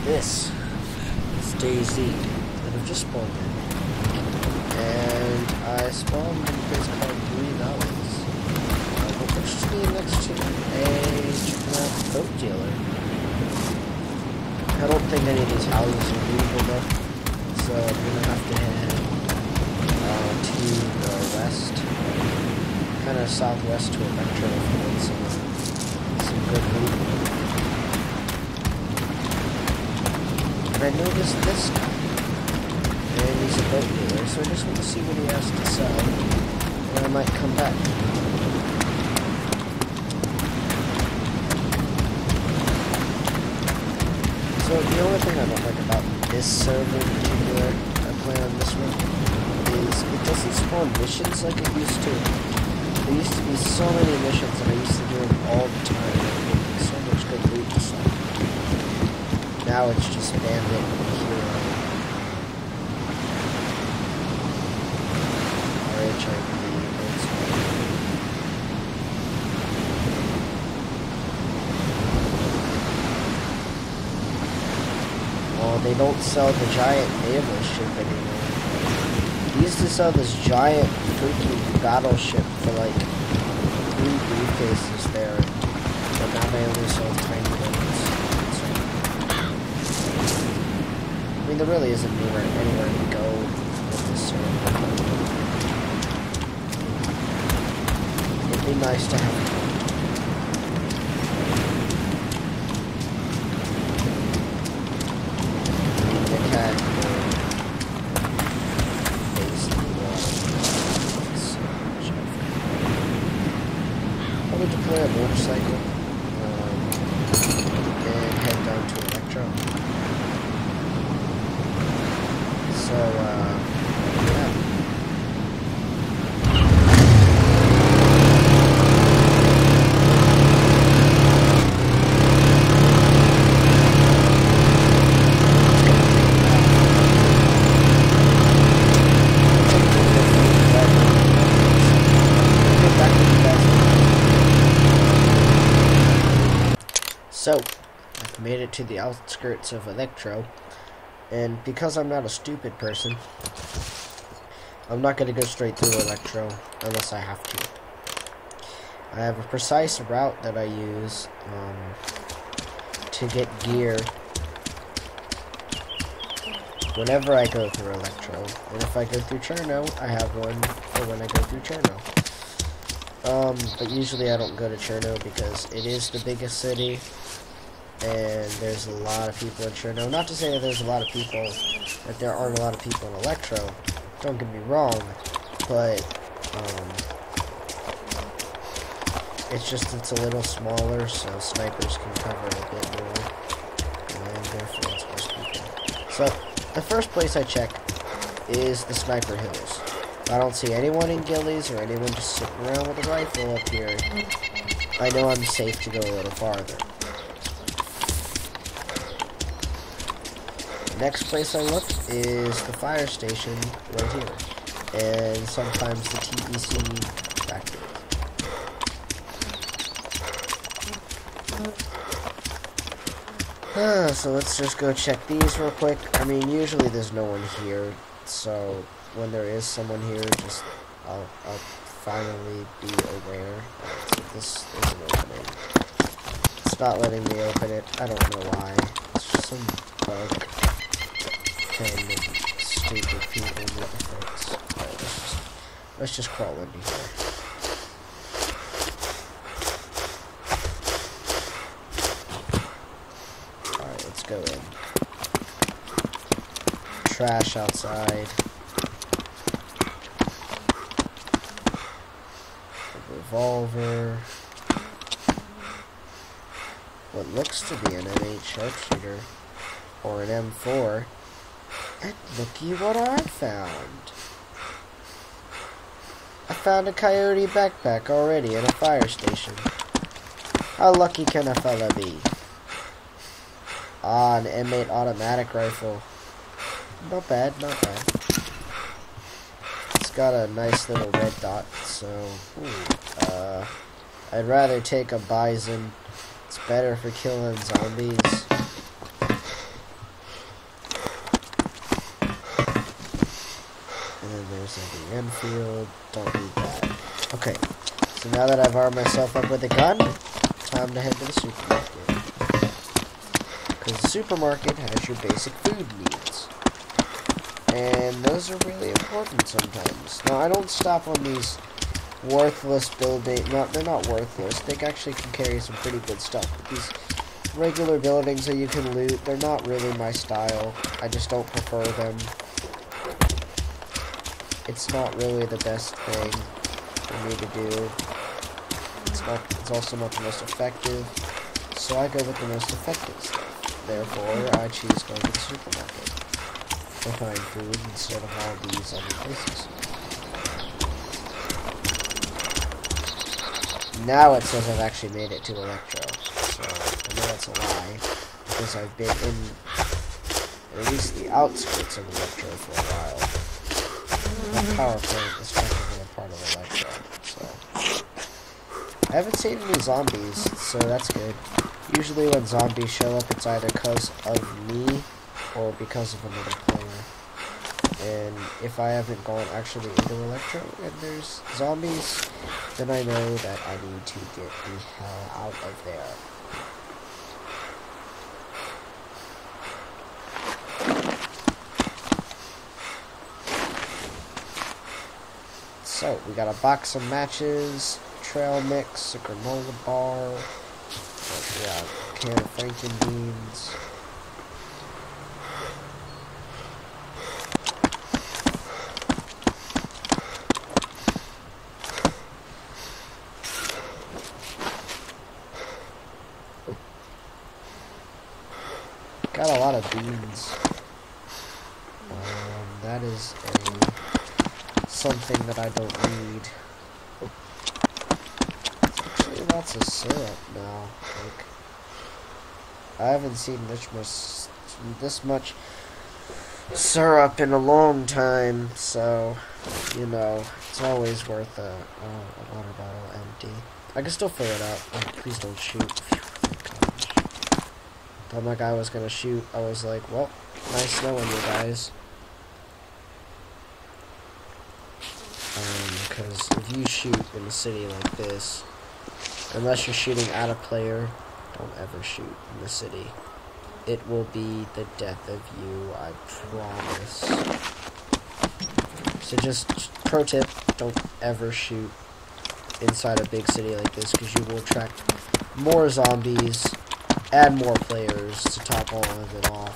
This is DayZ that I've just spawned in. And I spawned in a place called Green Valleys. Which is me next to a chicken boat dealer. I don't think any of these houses are movable though. So I'm gonna have to head to the west. Kind of southwest to Electro if I want some good loot. And I noticed this guy, and he's a boat dealer, so I just want to see what he has to sell, and I might come back. So the only thing I don't like about this server in particular, I play on this one, is it doesn't spawn missions like it used to. There used to be so many missions, and I used to do them all the time, and it would so much good loot to sell. Now it's just bandit hero. RHIP. Well, they don't sell the giant naval ship anymore. They used to sell this giant freaking battleship for like 3 briefcases there, but now they only sell tiny ones. I mean, there really isn't anywhere to go with this server. It'd be nice to have. The cat facing the wall. So much effort. Probably deploy a motorcycle and head down to Electro. So, yeah. So, I've made it to the outskirts of Electro. And because I'm not a stupid person, I'm not going to go straight through Electro unless I have to. I have a precise route that I use to get gear whenever I go through Electro. And if I go through Cherno, I have one for when I go through Cherno. But usually I don't go to Cherno because it is the biggest city. And there's a lot of people in Cherno. Not to say that there's a lot of people, that there aren't a lot of people in Electro. Don't get me wrong, but it's just it's a little smaller, so snipers can cover a bit more, and therefore it's less people. So the first place I check is the Sniper Hills. If I don't see anyone in ghillies or anyone just sitting around with a rifle up here, I know I'm safe to go a little farther. Next place I look is the fire station right here, and sometimes the TEC factory. So let's just go check these real quick. I mean, usually there's no one here, so when there is someone here, just I'll finally be aware. So this is an opening. It's not letting me open it. I don't know why. It's just some bug. And stupid people with effects. Alright, let's just crawl in here. Alright, let's go in. Trash outside. A revolver. What looks to be an M8 sharpshooter. Or an M4. And looky what I found. I found a coyote backpack already at a fire station. How lucky can a fella be? Ah, an M8 automatic rifle. Not bad, not bad. It's got a nice little red dot, so... I'd rather take a Bison. It's better for killing zombies. field. Don't need that. Okay, so now that I've armed myself up with a gun, time to head to the supermarket. Because the supermarket has your basic food needs. And those are really important sometimes. Now, I don't stop on these worthless buildings. No, they're not worthless. They actually can carry some pretty good stuff. But these regular buildings that you can loot, they're not really my style. I just don't prefer them. It's not really the best thing for me to do. It's also not the most effective. So I go with the most effective stuff. Therefore, I choose going to the supermarket to find food instead of all these other places. Now it says I've actually made it to Electro, so I know that's a lie, because I've been in at least the outskirts of Electro for a while. The power plant is technically a part of Electro, so. I haven't seen any zombies, so that's good. Usually when zombies show up, it's either because of me or because of another player. And if I haven't gone actually into Electro and there's zombies, then I know that I need to get the hell out of there. So, we got a box of matches, trail mix, a granola bar, yeah, a can of Franken beans. Got a lot of beans. That is something that I don't need. There's actually lots of syrup now. Like, I haven't seen this much syrup in a long time, so you know it's always worth a water bottle empty. I can still fill it up. Oh, please don't shoot. Thought my guy was gonna shoot. I was like, well, nice knowing you guys. Because if you shoot in a city like this, unless you're shooting at a player, don't ever shoot in the city. It will be the death of you, I promise. So just pro tip, don't ever shoot inside a big city like this, because you will attract more zombies, add more players to top all of it off,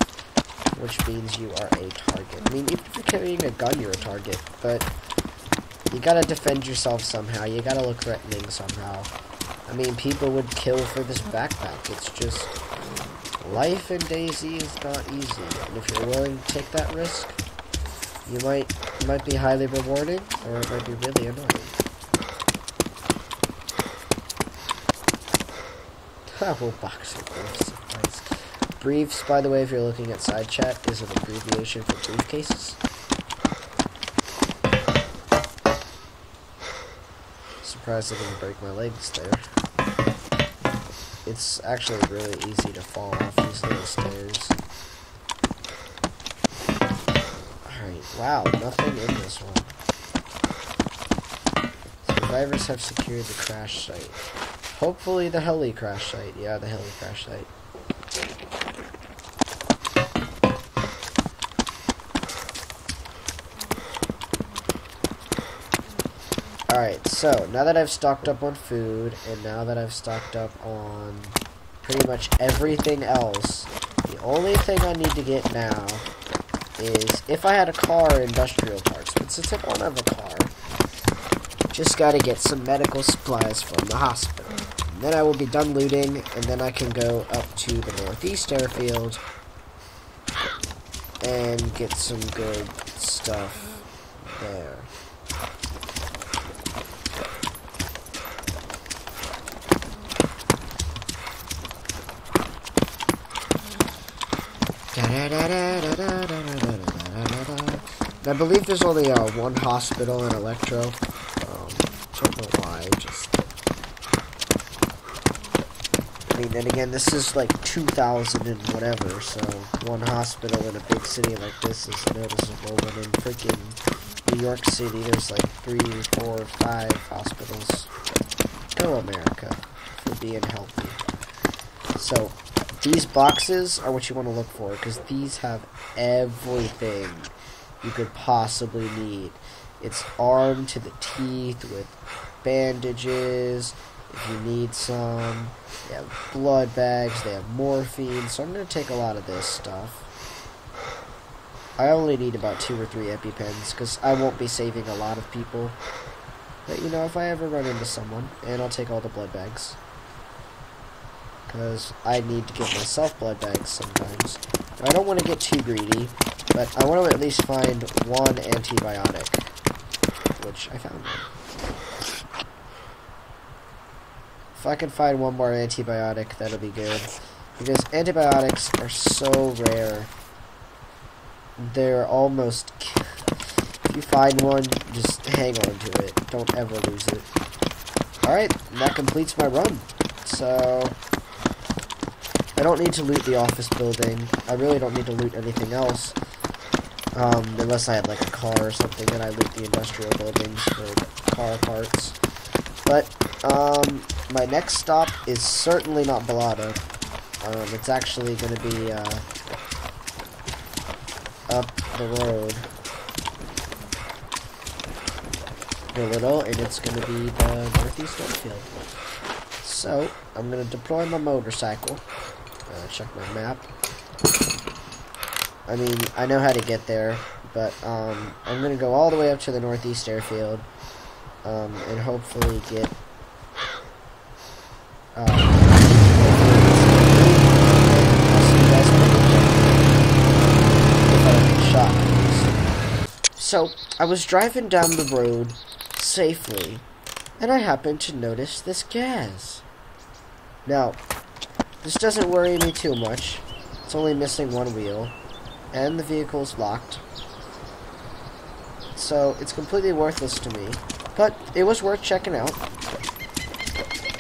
which means you are a target. I mean, if you're carrying a gun, you're a target, but you gotta defend yourself somehow. You gotta look threatening somehow. I mean, people would kill for this backpack. It's just, life in DayZ is not easy, and if you're willing to take that risk, it might be highly rewarding, or it might be really annoying. We'll box it, briefs. Briefs, by the way, if you're looking at side chat, is an abbreviation for briefcases. Surprised I didn't break my legs there. It's actually really easy to fall off these little stairs. Alright, wow, nothing in this one. Survivors have secured the crash site. Hopefully the heli crash site. Yeah, the heli crash site. Alright, so now that I've stocked up on food, and now that I've stocked up on pretty much everything else, the only thing I need to get now is, if I had a car, industrial parts. But since I don't have a car, just gotta get some medical supplies from the hospital. And then I will be done looting, and then I can go up to the northeast airfield and get some good stuff there. And I believe there's only one hospital in Electro. Don't know why. I mean, then again, this is like 2000 and whatever, so one hospital in a big city like this is noticeable, and in freaking New York City, there's like 3, 4, 5 hospitals. Go America for being healthy. So, these boxes are what you want to look for, because these have everything you could possibly need. It's armed to the teeth with bandages, if you need some. They have blood bags, they have morphine, so I'm going to take a lot of this stuff. I only need about 2 or 3 EpiPens, because I won't be saving a lot of people. But, you know, if I ever run into someone, and I'll take all the blood bags. Because I need to give myself blood bags sometimes. Now, I don't want to get too greedy, but I want to at least find 1 antibiotic. Which I found one. If I can find 1 more antibiotic, that'll be good. Because antibiotics are so rare. They're almost... If you find one, just hang on to it. Don't ever lose it. Alright, that completes my run. So... I don't need to loot the office building. I really don't need to loot anything else. Unless I have like a car or something, and I loot the industrial buildings for car parts. But, my next stop is certainly not Balado. It's actually going to be, up the road a little, and it's going to be the Northeast Airfield. So, I'm going to deploy my motorcycle. Check my map. I mean, I know how to get there, but I'm going to go all the way up to the Northeast Airfield, and hopefully get So, I was driving down the road safely, and I happened to notice this gas. Now, this doesn't worry me too much. It's only missing 1 wheel, and the vehicle's locked. So, it's completely worthless to me, but it was worth checking out.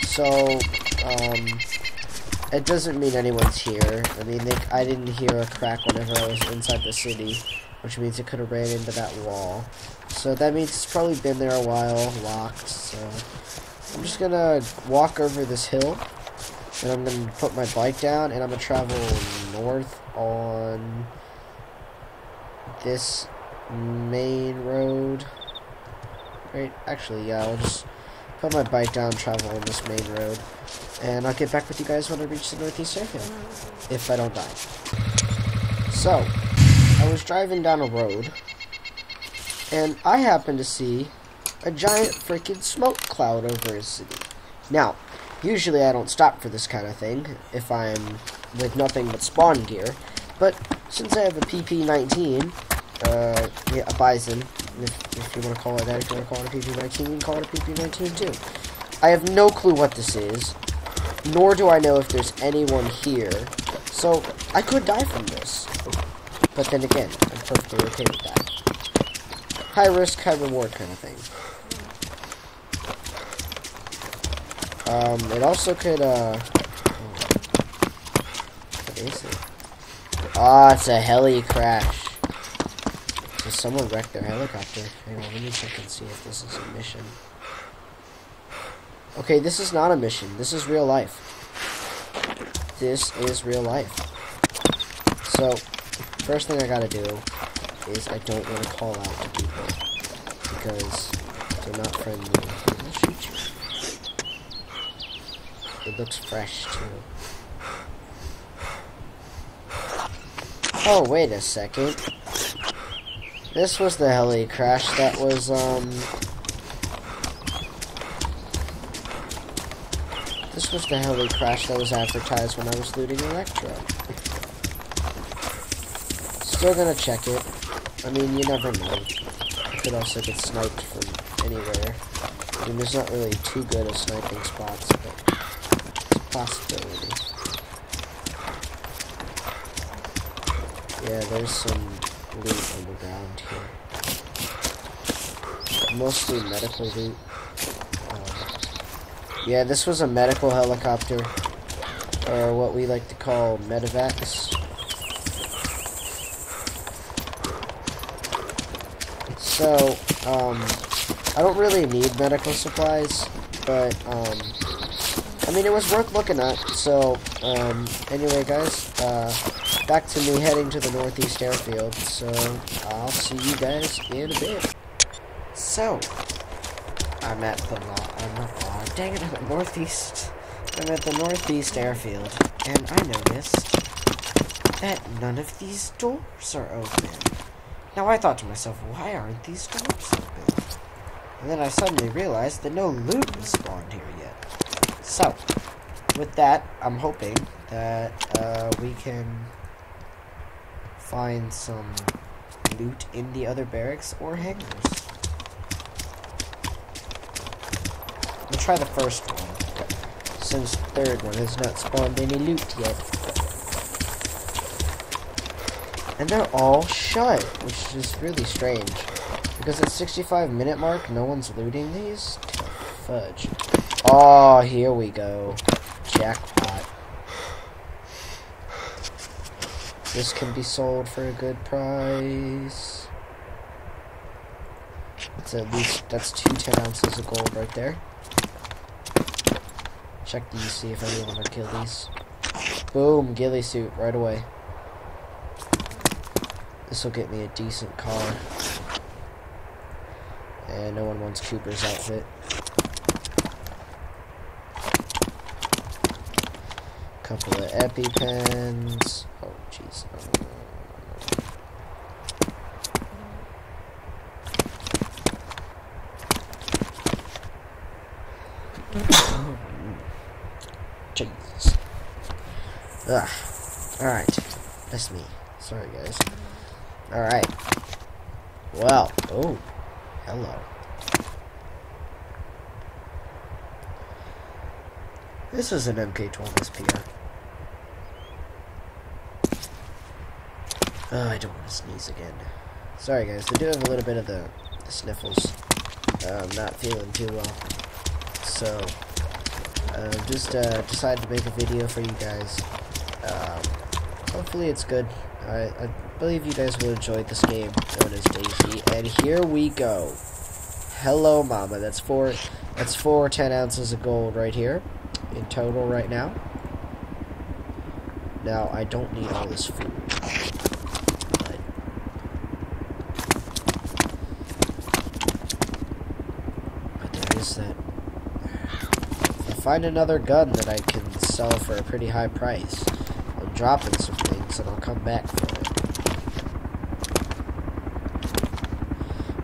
So, it doesn't mean anyone's here. I mean, I didn't hear a crack whenever I was inside the city, which means it could have ran into that wall. So that means it's probably been there a while, locked. So I'm just gonna walk over this hill, and I'm gonna put my bike down, and I'm gonna travel north on this main road. Right? Actually, yeah, I'll just put my bike down, travel on this main road, and I'll get back with you guys when I reach the Northeast Airfield, if I don't die. So, I was driving down a road, and I happened to see a giant freaking smoke cloud over his city. Now, usually I don't stop for this kind of thing if I'm with nothing but spawn gear, but since I have a PP-19, yeah, a Bison, if you want to call it that, if you want to call it a PP-19, you can call it a PP-19 too. I have no clue what this is, nor do I know if there's anyone here, so I could die from this. But then again, I'm perfectly okay with that. High risk, high reward kind of thing. It also could, what is it? Ah, it's a heli crash. So someone wrecked their helicopter. Hang on, let me check and see if this is a mission. Okay, this is not a mission. This is real life. This is real life. So, first thing I gotta do is I don't want to call out to people because they're not friendly. They'll shoot you. It looks fresh too. Oh, wait a second. This was the heli crash that was, This was the heli crash that was advertised when I was looting Electro. Still gonna check it. I mean, you never know. You could also get sniped from anywhere. I mean, there's not really too good of sniping spots, but it's a possibility. Yeah, there's some loot on the ground here. Mostly medical loot. Yeah, this was a medical helicopter, or what we like to call medevacs. So, I don't really need medical supplies, but, I mean, it was worth looking at. So, anyway, guys, back to me heading to the northeast airfield. So, I'll see you guys in a bit. So, I'm at the dang it, I'm at the northeast. I'm at the northeast airfield, and I noticed that none of these doors are open. Now, I thought to myself, why aren't these doors open? And then I suddenly realized that no loot was spawned here yet. So, with that, I'm hoping that we can find some loot in the other barracks or hangars. We'll try the first one, since the third one has not spawned any loot yet. And they're all shut, which is really strange. Because at 65-minute mark, no one's looting these? Fudge. Oh, here we go. Jackpot. This can be sold for a good price. It's at least, that's 2 10 ounces of gold right there. Check these, see if anyone would kill these. Boom, ghillie suit right away. This will get me a decent car. And no one wants Cooper's outfit. Couple of EpiPens. Oh, jeez. Jesus. Ugh. Alright. That's me. Sorry, guys. Alright. Well. Oh. Hello. This is an MK12 SPR. Oh, I don't want to sneeze again. Sorry, guys. I do have a little bit of the sniffles. I'm not feeling too well. So, just decided to make a video for you guys. Hopefully it's good. I believe you guys will enjoy this game known as Daisy. And here we go. Hello, mama. That's four 10 ounces of gold right here in total right now. Now, I don't need all this food. But there is that. If I find another gun that I can sell for a pretty high price, I'm dropping some things and I'll come back for it.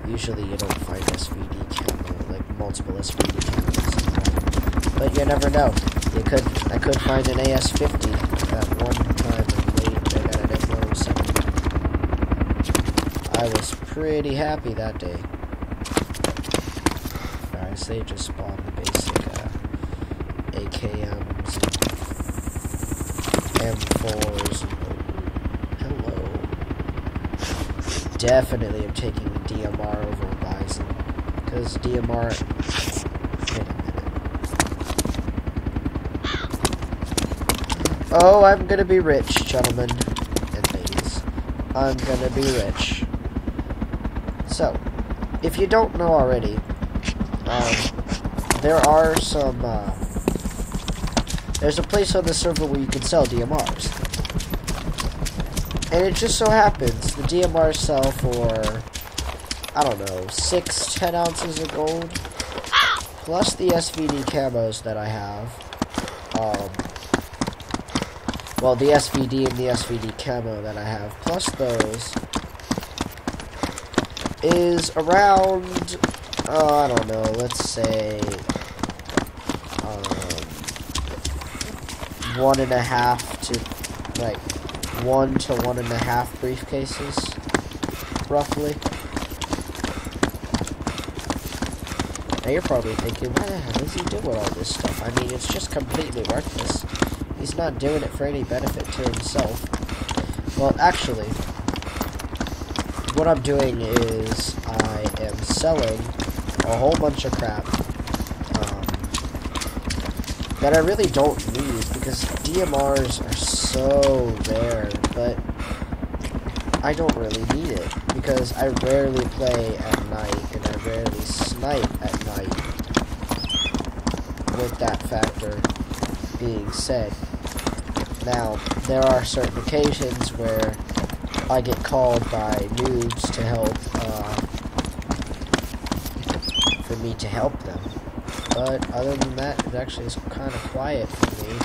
Usually you don't find SVD camo, like multiple SVD camos. But you never know. I could find an AS-50 at one time and late I got an M107. I was pretty happy that day. Alright, so they just spawned the basic AKMs and M4s. Hello. Definitely am taking the DMR over a Bison. Because DMR... Wait a minute. Oh, I'm gonna be rich, gentlemen and ladies. I'm gonna be rich. So, if you don't know already, there are some, there's a place on the server where you can sell DMRs. And it just so happens the DMRs sell for, I don't know, 6 10 ounces of gold, plus the SVD camos that I have. Well, the SVD and the SVD camo that I have, plus those, is around, I don't know, let's say, 1.5 to, like, 1 to 1.5 briefcases, roughly. Now you're probably thinking, why the hell is he doing all this stuff? I mean, it's just completely worthless. He's not doing it for any benefit to himself. Well, actually, what I'm doing is I am selling a whole bunch of crap that I really don't need because DMRs are so rare, but I don't really need it, because I rarely play at night, and I rarely snipe at night. With that factor being said, now, there are certain occasions where I get called by noobs to help, for me to help them. But other than that, it actually is kind of quiet for me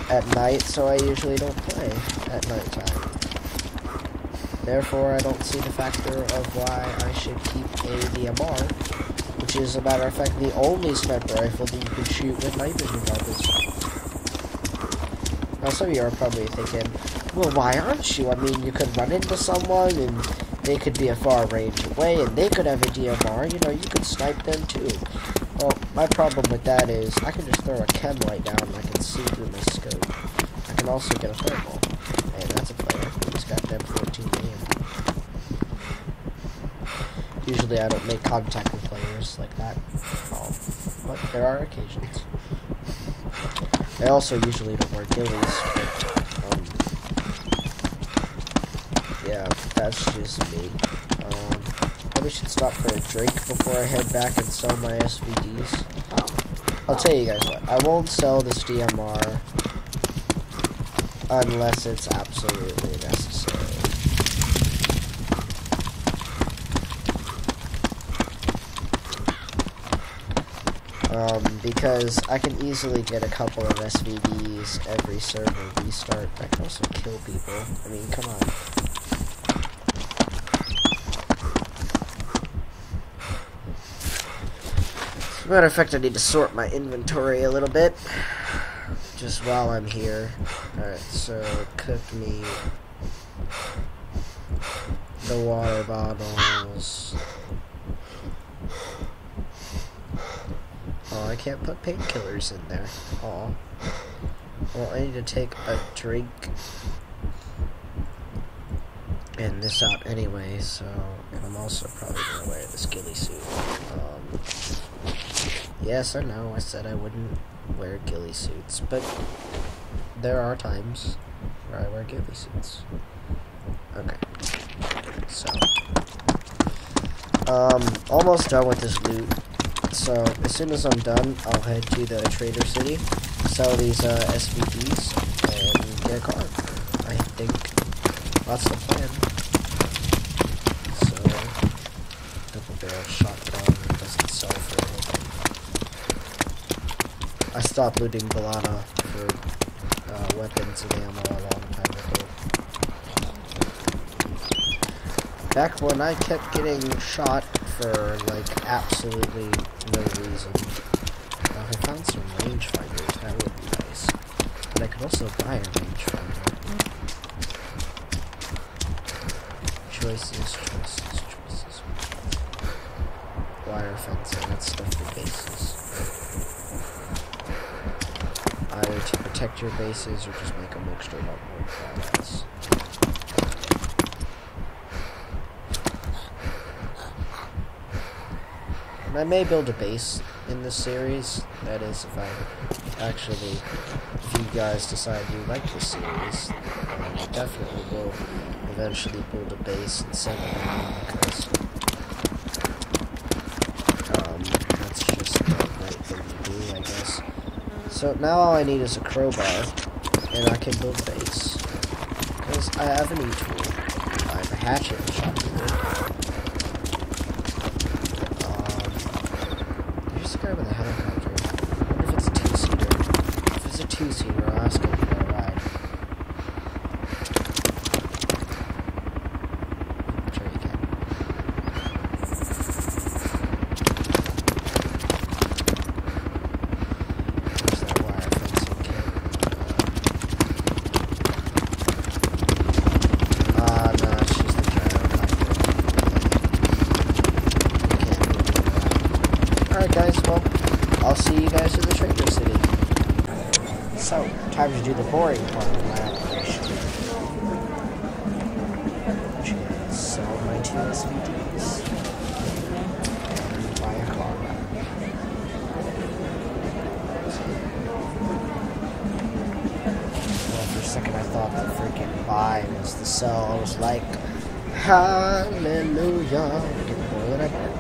at night, so I usually don't play at nighttime. Therefore, I don't see the factor of why I should keep a DMR, which is, as a matter of fact, the only sniper rifle that you can shoot with night vision goggles. Now, some of you are probably thinking, well, why aren't you? I mean, you could run into someone, and they could be a far range away, and they could have a DMR. You know, you could snipe them, too. Well, my problem with that is, I can just throw a chem light down, and I can see through my scope. I can also get a thermal. Man, that's a player. He's got them 14 aim. Usually, I don't make contact with players like that at all. But there are occasions. I also usually don't wear ghillies, but, yeah, that's just me. Maybe I should stop for a drink before I head back and sell my SVDs. I'll tell you guys what, I won't sell this DMR unless it's absolutely necessary. Because I can easily get a couple of SVDs every server restart. I can also kill people. I mean, come on. As a matter of fact, I need to sort my inventory a little bit. Just while I'm here. Alright, so cook meat. The water bottles. Oh, I can't put painkillers in there. Oh. Well, I need to take a drink and this out anyway, so... And I'm also probably gonna wear this ghillie suit. Yes, I know, I said I wouldn't wear ghillie suits, but there are times where I wear ghillie suits. Okay. So... almost done with this loot. So, as soon as I'm done, I'll head to the Trader City, sell these SVDs, and get a car. I think that's the plan. So, double barrel shotgun doesn't sell for anything. I stopped looting Balana for weapons and ammo a long time ago. Back when I kept getting shot for, like, absolutely no reason. If I found some rangefinders, that would be nice. But I could also buy a rangefinder. Choices. Wire fencing, that's stuff for bases. Either to protect your bases or just make them look straight up more badass. And I may build a base in this series. That is, if you guys decide you like this series, I definitely will eventually build a base and send it around, because that's just the right thing to do, I guess. So now all I need is a crowbar, and I can build a base. Because I have an E-tool. I have a hatchet and shotgun. Guy with a helicopter. I wonder if it's a two-seater. If it's a two-seater, I'll ask him for a ride. Try again. Where's that wire fencing kit? No, it's just the gyrocopter. Alright guys, well, I'll see you guys in the Trader City. So, time to do the boring part of my operation. Which is sell my 2 SVDs and buy a car. Well, for a second I thought the freaking buy was past the cell, I was like, hallelujah. Get more than I burned.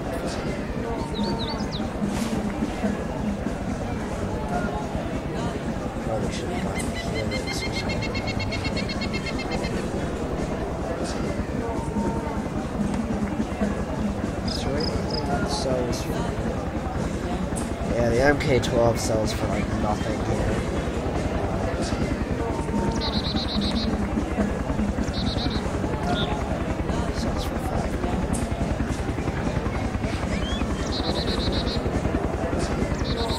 Probably should have gotten healings or something. Is there anything that sells for? Yeah, the MK12 sells for like nothing here. Sells for 5.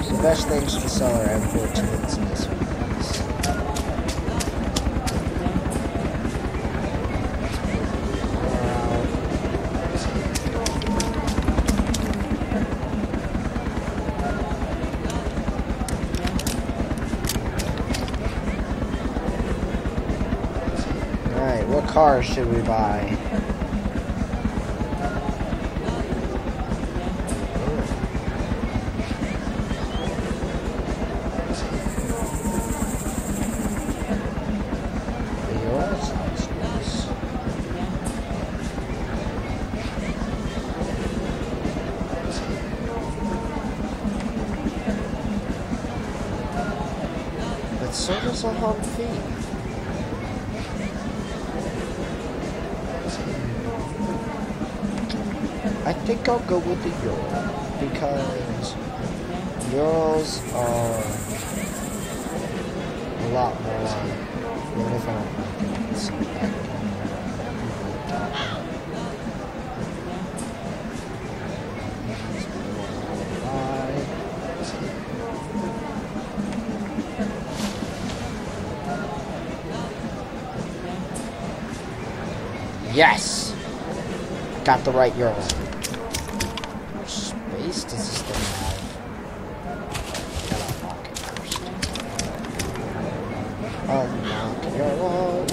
The best things to sell are M14s and SMGs. What car should we buy? The Ural sounds nice. But so does a Humvee. I think I'll go with the Ural because Urals are a lot more. Even if I don't like it, I can see it back. Yes! Got the right Ural. Space does this thing have? Gotta unlock it first. Unlock Ural.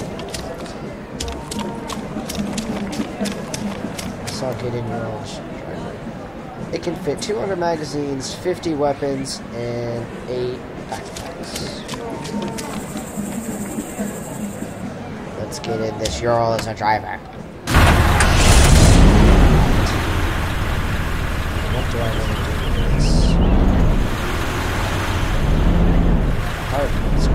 Suck it in Ural's driver. It can fit 200 magazines, 50 weapons, and 8 backpacks. Let's get in this Ural as a driver. What do I want to do with this? Apartments.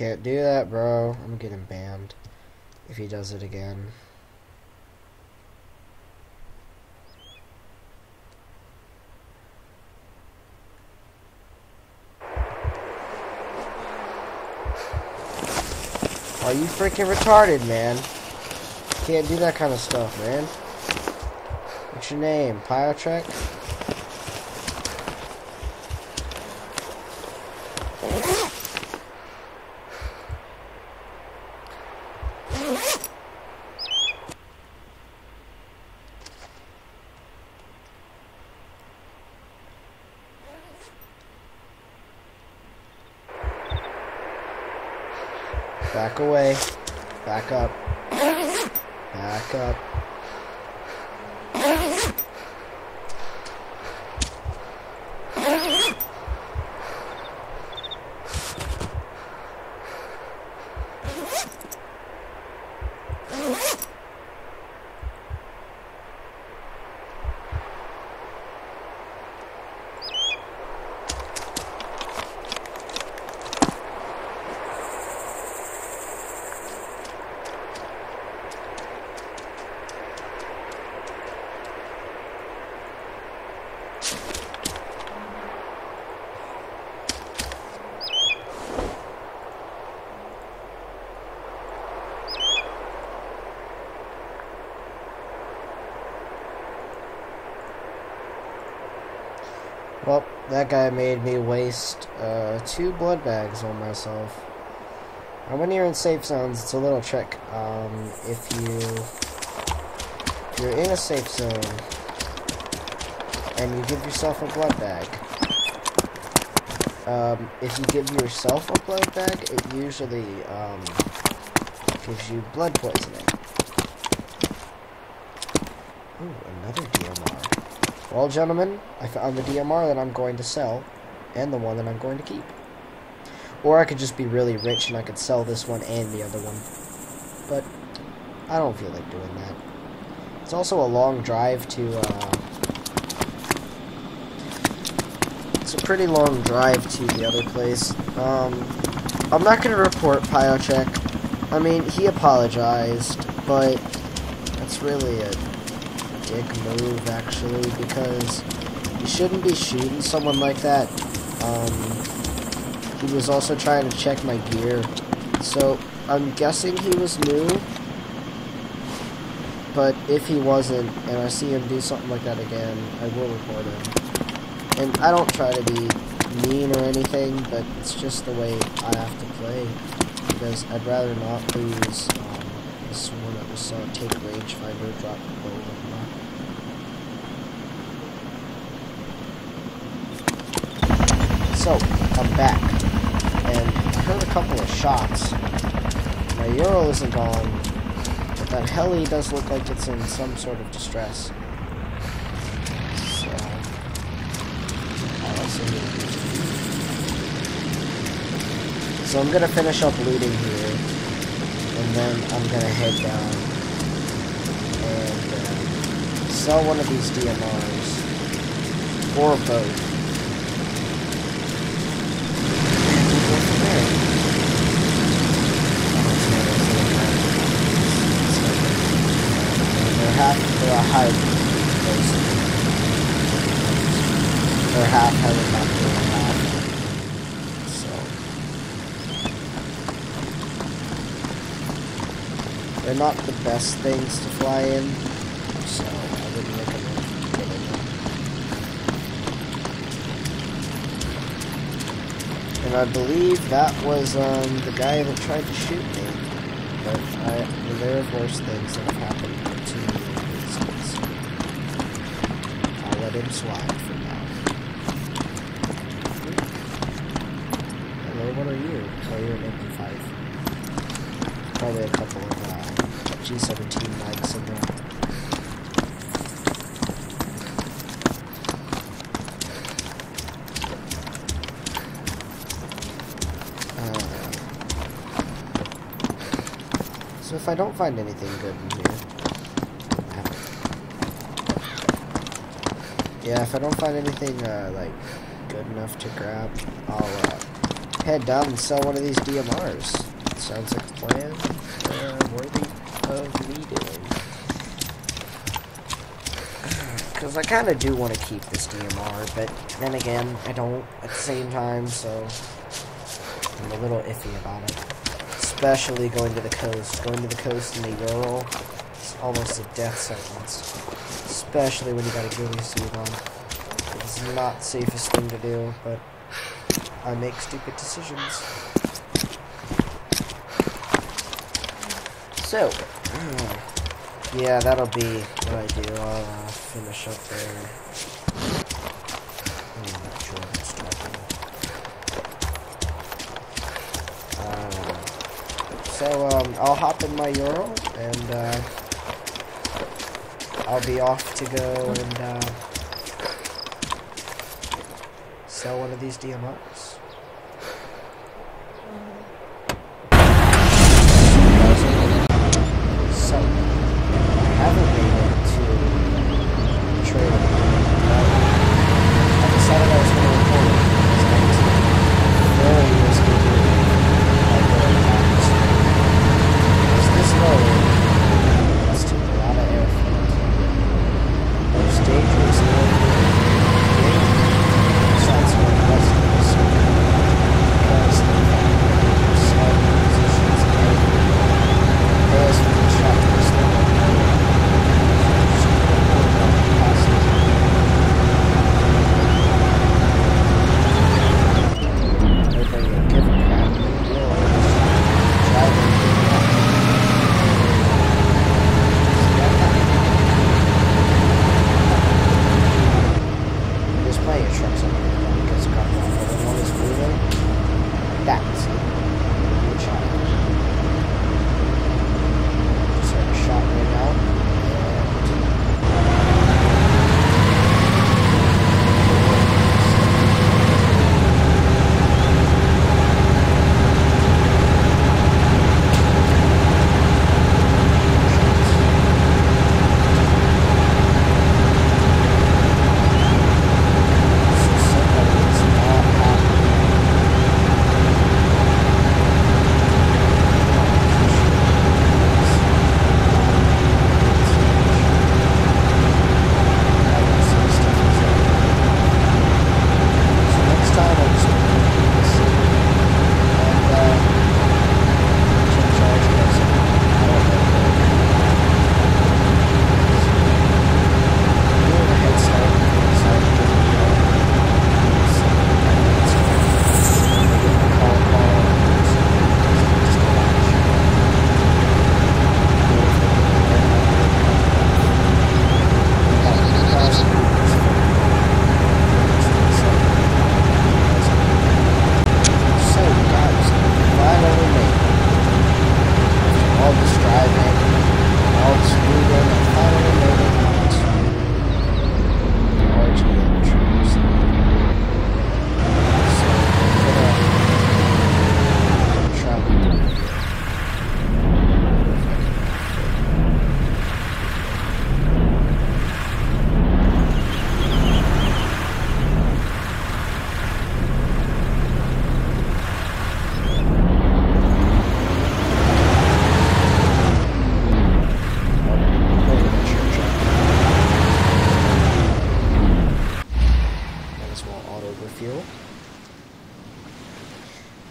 can't do that, bro. I'm getting banned if he does it again. Are you freaking retarded, man? Can't do that kind of stuff, man. What's your name? Pyotrek? Back away. Back up. Back up. Well, that guy made me waste 2 blood bags on myself. And when you're in safe zones, it's a little trick. If you're in a safe zone and you give yourself a blood bag, if you give yourself a blood bag, it usually gives you blood poisoning. Ooh, another DMR. Well, gentlemen, I found the DMR that I'm going to sell, and the one that I'm going to keep. Or I could just be really rich and I could sell this one and the other one. But I don't feel like doing that. It's also a long drive to, it's a pretty long drive to the other place. I'm not going to report Pyotrek. I mean, he apologized, but that's really a dick move, actually, because you shouldn't be shooting someone like that. He was also trying to check my gear, so I'm guessing he was new, but if he wasn't, and I see him do something like that again, I will report him. And I don't try to be mean or anything, but it's just the way I have to play, because I'd rather not lose this one that was take rangefinder, drop the bow, whatnot. So, I'm back, and I heard a couple of shots. My Ural isn't gone, but that heli does look like it's in some sort of distress. So I'm gonna finish up looting here, and then I'm gonna head down and sell one of these DMRs, or both. They're a hybrid, basically. They're half helicopter and half. So they're not the best things to fly in, so I wouldn't recommend getting them. And I believe that was the guy that tried to shoot me. But there are worse things that have happened to me. I'll let him slide for now. Hello, what are you? Oh, you're an MP5. Probably a couple of G17 mics in there. So if I don't find anything good in here, yeah, if I don't find anything like good enough to grab, I'll head down and sell one of these DMRs. Sounds like a plan worthy of me doing. Because I kind of do want to keep this DMR, but then again, I don't at the same time, so I'm a little iffy about it. Especially going to the coast. Going to the coast in the Ural is almost a death sentence. Especially when you got a ghillie suit on. It's not the safest thing to do, but I make stupid decisions. So, yeah, that'll be what I do. I'll finish up there. Jordan's talking. So, I'll hop in my Ural, and I'll be off to go and sell one of these DMRs. So, I haven't made it to trade. I decided I was going to record it because I was very risky by going back. Because this road must take a lot of airfield. There's dangerous airfield. Besides going west of the circuit. Because they found some positions in airfield. There's for the shot to the snow.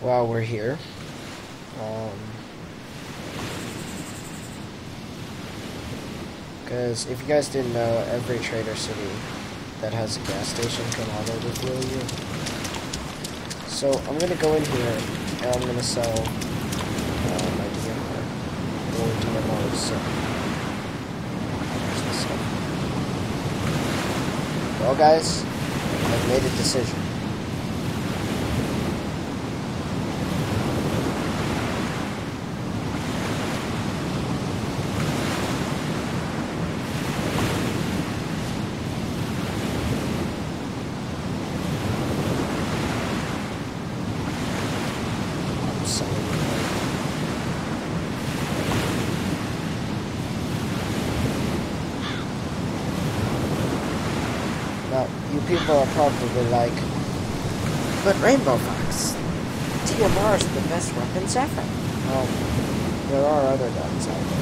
While we're here, because if you guys didn't know, every trader city that has a gas station can auto refuel you. So I'm gonna go in here and I'm gonna sell my DMR or DMRs. So there's this stuff. Well, guys, I've made a decision. Now, you people are probably like, but Rainbow Fox, DMRs are the best weapons ever. Well, there are other guns out there.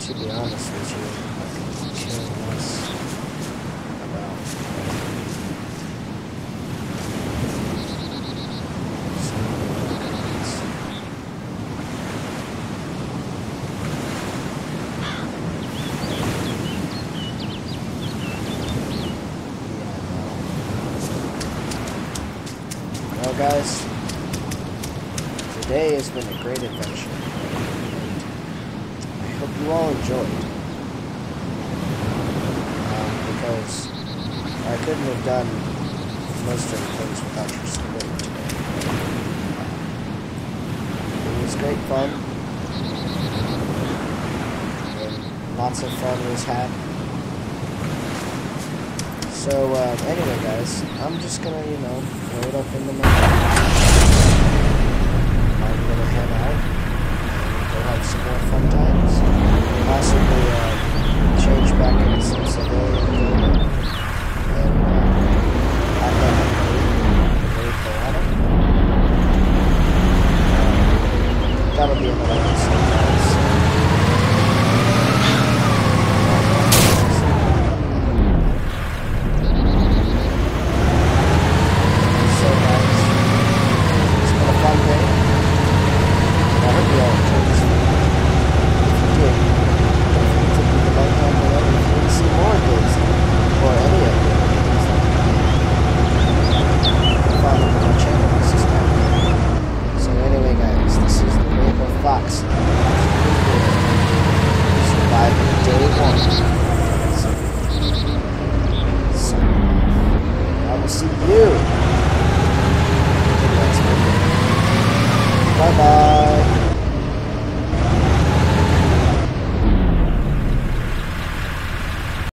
To be honest with you, I could care less about some of the other guns. Well, guys, today has been a great adventure. I hope you all enjoyed. Because I couldn't have done most of the things without your support today. It was great fun. And lots of fun was had. So, anyway, guys, I'm just gonna, load up into my car. I'm gonna head out and go have some more fun times. Possibly, change back into some civilian gaming. And, I'm gonna raid Colorado. That'll be another episode, guys. See you